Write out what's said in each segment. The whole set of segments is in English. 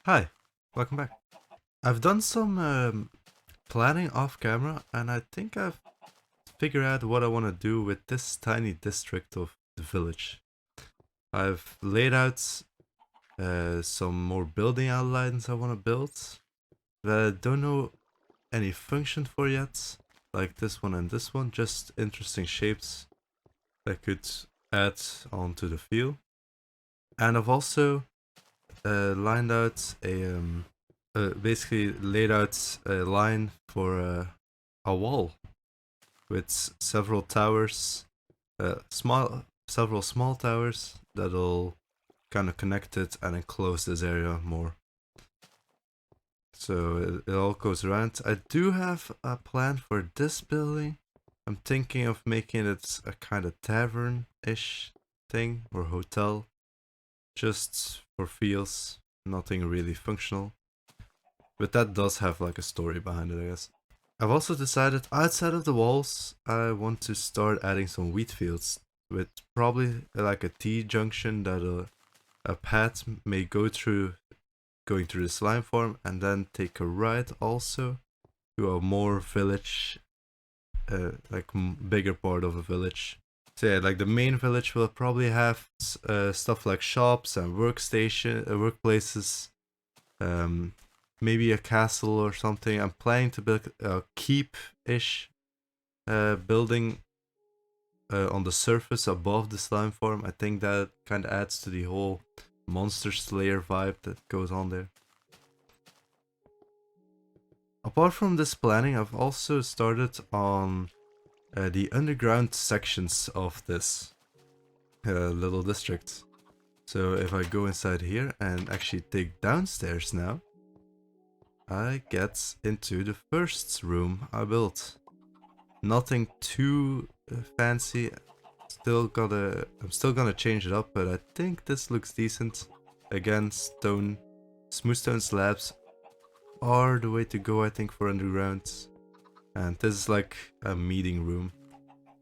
Hi, welcome back. I've done some planning off camera, and I think I've figured out what I want to do with this tiny district of the village. I've laid out some more building outlines I want to build that I don't know any function for yet, like this one and this one, just interesting shapes that could add onto the field. And I've also lined out basically laid out a line for a wall with several towers, several small towers that'll kind of connect it and enclose this area more. So it all goes around. I do have a plan for this building. I'm thinking of making it a kind of tavern-ish thing or hotel, just for feels, nothing really functional. But that does have like a story behind it, I guess. I've also decided outside of the walls, I want to start adding some wheat fields with probably like a T-junction that a path may go through, going through the slime farm, and then take a right also to a more village, bigger part of a village. So yeah, like the main village will probably have stuff like shops and workplaces, um, maybe a castle or something. I'm planning to build a keep-ish building on the surface above the slime farm. I think that kind of adds to the whole monster slayer vibe that goes on there. Apart from this planning, I've also started on the underground sections of this little district. So if I go inside here and actually dig downstairs now, I get into the first room I built. Nothing too fancy. I'm still gonna change it up, but I think this looks decent. Again, smooth stone slabs are the way to go, I think, for underground. And this is like a meeting room.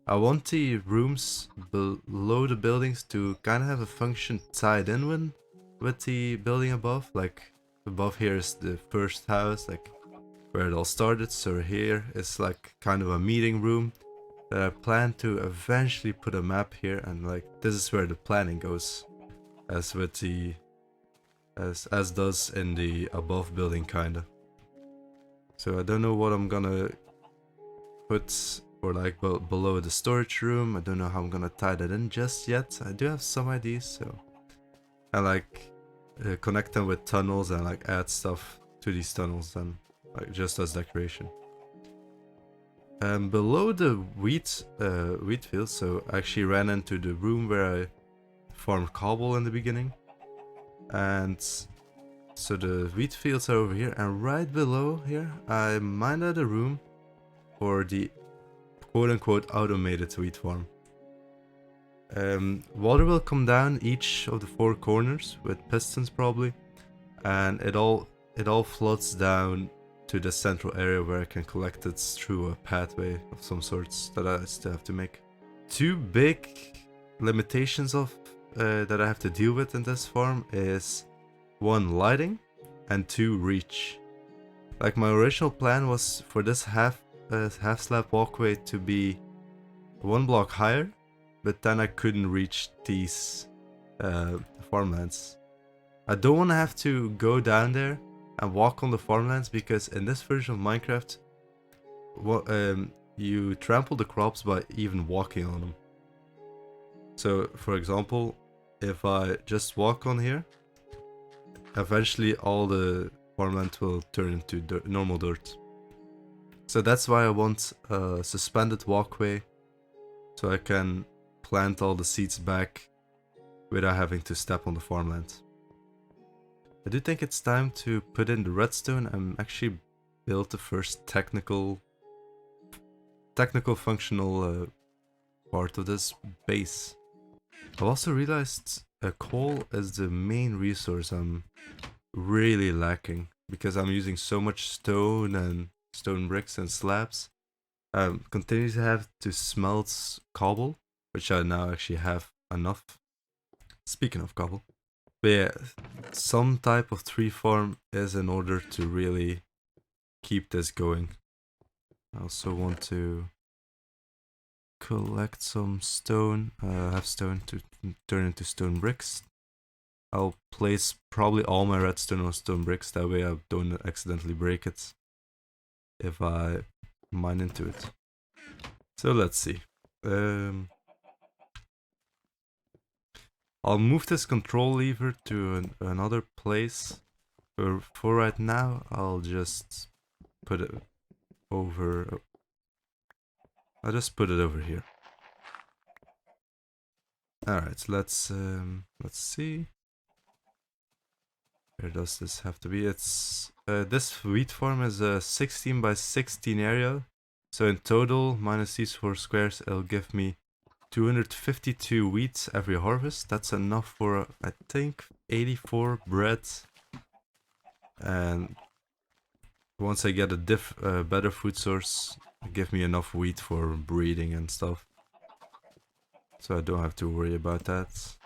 I want the rooms below the buildings to kind of have a function tied in with the building above. Like above here is the first house, like where it all started. So here is like kind of a meeting room that I plan to eventually put a map here, and like this is where the planning goes, as with the as does in the above building kinda. So I don't know what I'm gonna put for like below the storage room. I don't know how I'm gonna tie that in just yet. I do have some ideas, so I like connect them with tunnels and like add stuff to these tunnels and like just as decoration. Below the wheat field, so I actually ran into the room where I farmed cobble in the beginning, and so the wheat fields are over here, and right below here I mined out a room for the quote-unquote automated wheat farm. Water will come down each of the four corners with pistons probably, and it all floods down to the central area where I can collect it through a pathway of some sorts that I still have to make. Two big limitations of that I have to deal with in this farm is one, lighting, and two, reach. Like my original plan was for this half slab walkway to be one block higher, but then I couldn't reach these farmlands. I don't want to have to go down there and walk on the farmlands, because in this version of Minecraft, you trample the crops by even walking on them. So, for example, if I just walk on here, eventually all the farmland will turn into normal dirt. So that's why I want a suspended walkway, so I can plant all the seeds back without having to step on the farmland. I do think it's time to put in the redstone and actually build the first technical functional part of this base. I've also realized coal is the main resource I'm really lacking, because I'm using so much stone and stone bricks and slabs. Continue to have to smelt cobble, which I now actually have enough. Speaking of cobble. But yeah, some type of tree farm is in order to really keep this going. I also want to collect some stone, have stone to turn into stone bricks. I'll place probably all my redstone on stone bricks, that way I don't accidentally break it if I mine into it. So let's see. I'll move this control lever to another place. For right now, I'll just put it over. I'll just put it over here. All right, let's see. Where does this have to be? It's this wheat farm is a 16 by 16 area. So in total, minus these 4 squares, it'll give me 252 wheat every harvest. That's enough for, I think, 84 bread. And once I get a better food source, give me enough wheat for breeding and stuff. So I don't have to worry about that.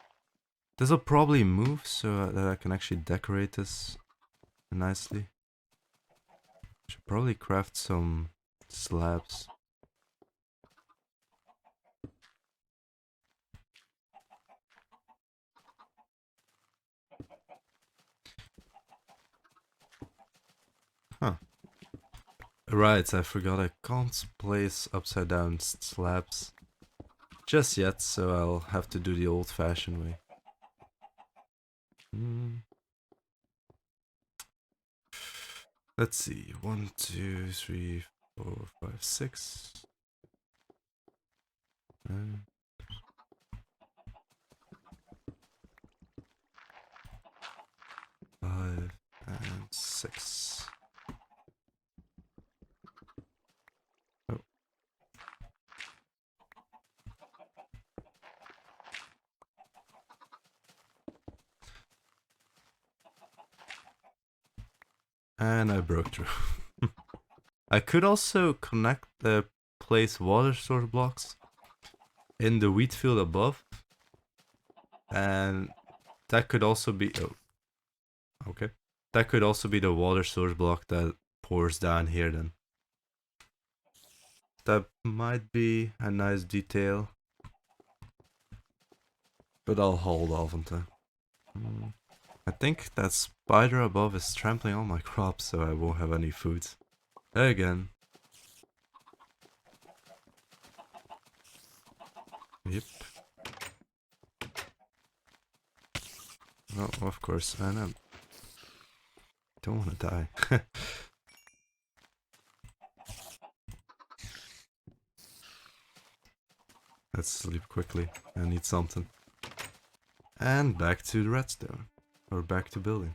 This will probably move so that I can actually decorate this nicely. Should probably craft some slabs. Huh. Right, I forgot I can't place upside down slabs just yet, so I'll have to do the old-fashioned way. Let's see, 1, 2, 3, 4, 5, 6. 5 and 6. Oh. And I broke through. I could also connect the place water source blocks in the wheat field above. And that could also be... Oh. Okay. That could also be the water source block that pours down here then. That might be a nice detail. But I'll hold off on that. I think that spider above is trampling on my crops, so I won't have any food. Again. Yep. Oh, of course, I know. Don't want to die. Let's sleep quickly. I need something. And back to the redstone. Or back to building.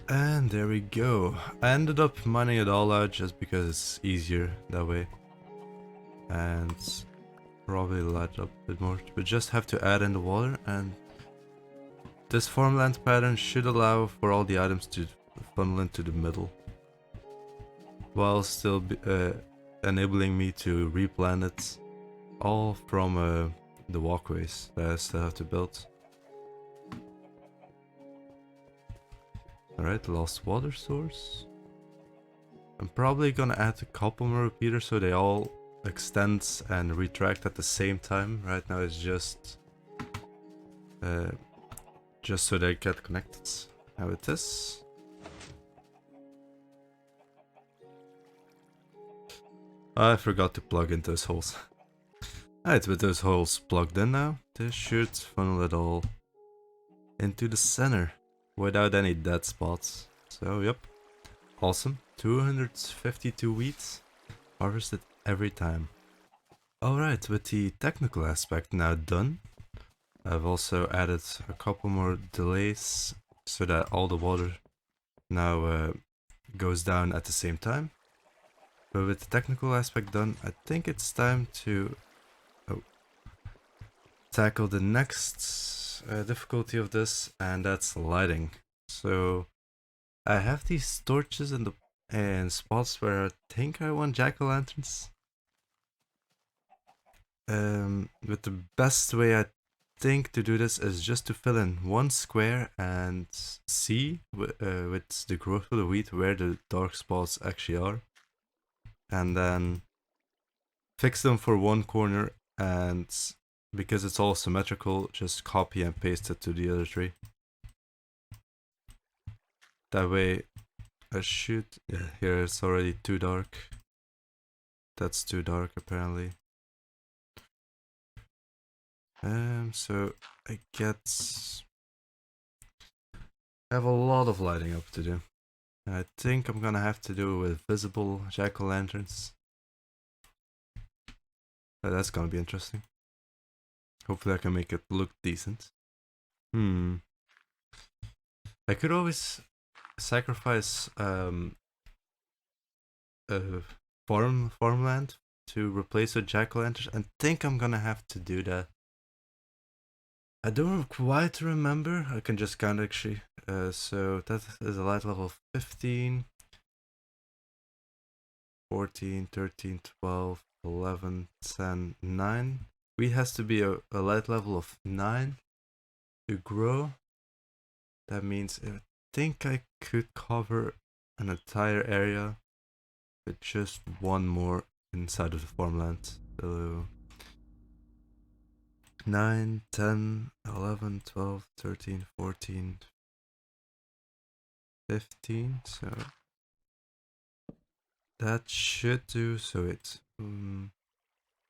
And there we go. I ended up mining it all out just because it's easier that way. And probably light up a bit more. But just have to add in the water, and this farmland pattern should allow for all the items to funnel into the middle. While still enabling me to replant it all from the walkways that I still have to build. Alright, lost water source. I'm probably gonna add a couple more repeaters so they all extend and retract at the same time. Right now it's just so they get connected. Now with this. I forgot to plug in those holes. Alright, with those holes plugged in now, this should funnel it all into the center without any dead spots. So, yep. Awesome. 252 wheat harvested every time. Alright, with the technical aspect now done, I've also added a couple more delays so that all the water now goes down at the same time. But with the technical aspect done, I think it's time to tackle the next difficulty of this, and that's lighting. So I have these torches in spots where I think I want jack-o'-lanterns. But the best way I think to do this is just to fill in one square and see with the growth of the wheat where the dark spots actually are, and then fix them for one corner, and because it's all symmetrical, just copy and paste it to the other three. That way I should... yeah, here it's already too dark. That's too dark apparently. So I have a lot of lighting up to do. And I think I'm gonna have to do it with visible jack-o'-lanterns. That's gonna be interesting. Hopefully I can make it look decent. I could always sacrifice farmland to replace with jack-o'-lanterns. I think I'm gonna have to do that. I don't quite remember. I can just count actually. So that is a light level of 15, 14, 13, 12, 11, 10, 9. Wheat has to be a light level of 9 to grow. That means I think I could cover an entire area with just one more inside of the farmland. So 9, 10, 11, 12, 13, 14, 15. So that should do. So it's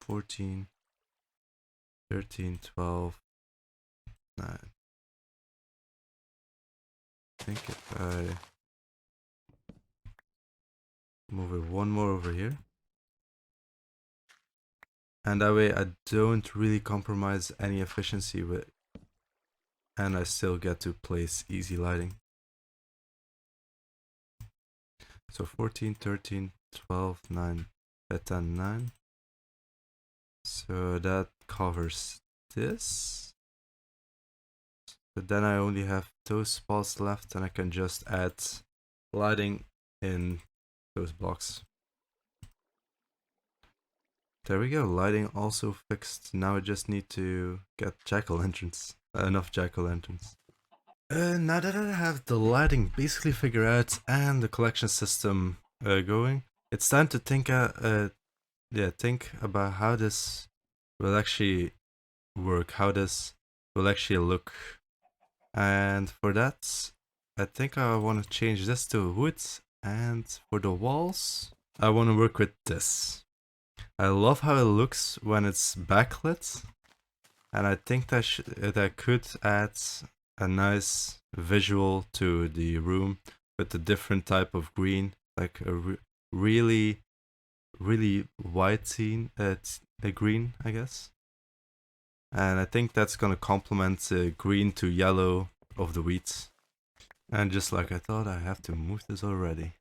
14, 13, 12, 9. I think if I move it one more over here, and that way I don't really compromise any efficiency with, and I still get to place easy lighting. So 14, 13, 12, 9, 10, 9. So that covers this. But then I only have those spots left, and I can just add lighting in those blocks. There we go, lighting also fixed. Now I just need to get jack-o'-lanterns. Enough jack-o'-lanterns. Now that I have the lighting basically figured out and the collection system going, it's time to think about how this will actually work, how this will actually look. And for that, I think I want to change this to wood, and for the walls, I want to work with this. I love how it looks when it's backlit, and I think that could add a nice visual to the room with a different type of green, like a really white a green, I guess. And I think that's gonna complement the green to yellow of the wheat. And just like I thought, I have to move this already.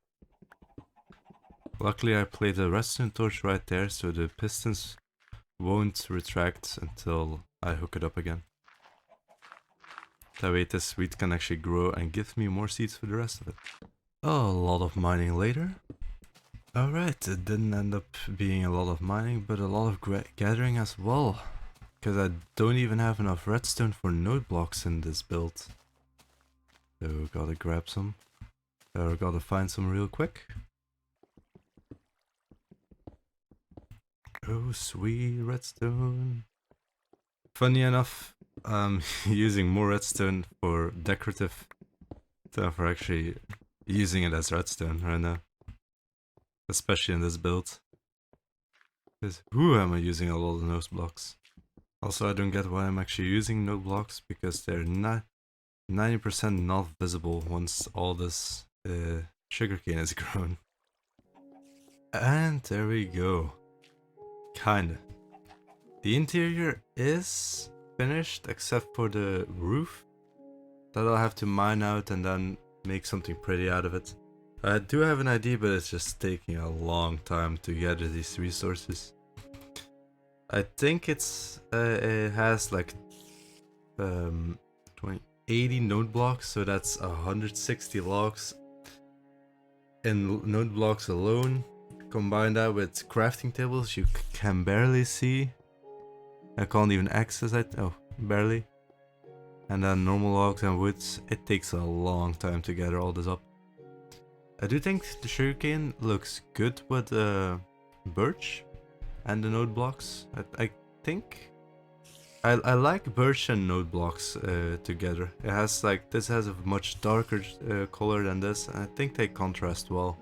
Luckily I played a redstone torch right there, so the pistons won't retract until I hook it up again. That way this wheat can actually grow and give me more seeds for the rest of it. A lot of mining later. Alright, it didn't end up being a lot of mining, but a lot of gathering as well. Because I don't even have enough redstone for node blocks in this build. So gotta grab some. Or gotta find some real quick. Oh, sweet redstone. Funny enough, I'm using more redstone for decorative than for actually using it as redstone right now. Especially in this build. Because who am I using a lot of those blocks? Also, I don't get why I'm actually using no blocks, because they're not 90% not visible once all this sugarcane is grown. And there we go. Kinda. The interior is finished except for the roof. That I'll have to mine out and then make something pretty out of it. I do have an idea, but it's just taking a long time to gather these resources. I think it has like 80 node blocks, so that's 160 logs in node blocks alone. Combine that with crafting tables you can barely see. I can't even access it. Oh, barely. And then normal logs and woods. It takes a long time to gather all this up. I do think the sugarcane looks good with birch and the node blocks. I think I like birch and node blocks together. It has like, this has a much darker color than this, and I think they contrast well.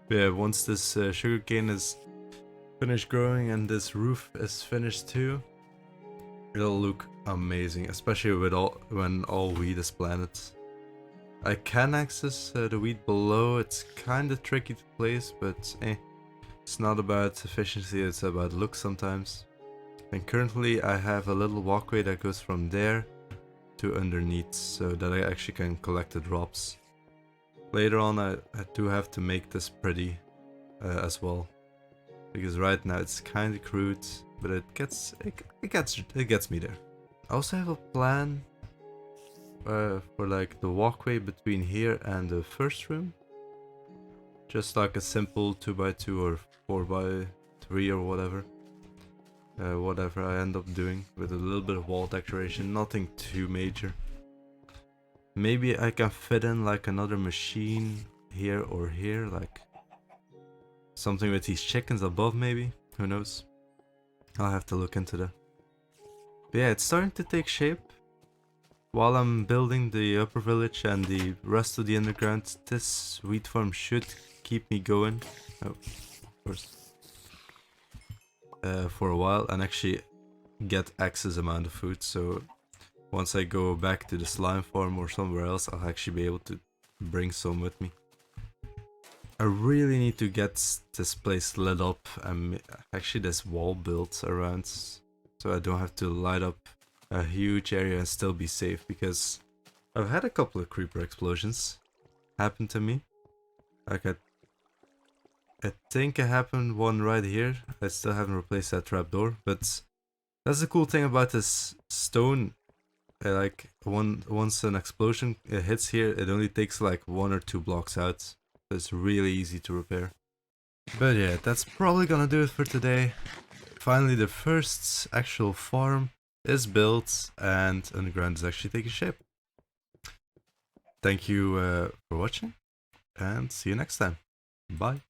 But yeah, once this sugarcane is finished growing and this roof is finished too, it'll look amazing, especially with when all wheat is planted. I can access the wheat below. It's kind of tricky to place, but it's not about efficiency, it's about look sometimes. And currently I have a little walkway that goes from there to underneath, so that I actually can collect the drops. Later on I do have to make this pretty as well, because right now it's kind of crude, but it gets me there. I also have a plan for like the walkway between here and the first room. Just like a simple 2x2 or 4x3 or whatever. Whatever I end up doing, with a little bit of wall decoration, nothing too major. Maybe I can fit in like another machine here or here, like something with these chickens above maybe, who knows. I'll have to look into that. But yeah, it's starting to take shape. While I'm building the upper village and the rest of the underground, this wheat farm should keep me going. Oh, of course. For a while, and actually get excess amount of food, so once I go back to the slime farm or somewhere else, I'll actually be able to bring some with me. I really need to get this place lit up and actually this wall built around, so I don't have to light up a huge area and still be safe, because I've had a couple of creeper explosions happen to me. Like I think it happened one right here. I still haven't replaced that trapdoor, but that's the cool thing about this stone. Like once an explosion hits here, it only takes like 1 or 2 blocks out. So it's really easy to repair. But yeah, that's probably gonna do it for today. Finally, the first actual farm is built and underground is actually taking shape. Thank you for watching, and see you next time. Bye.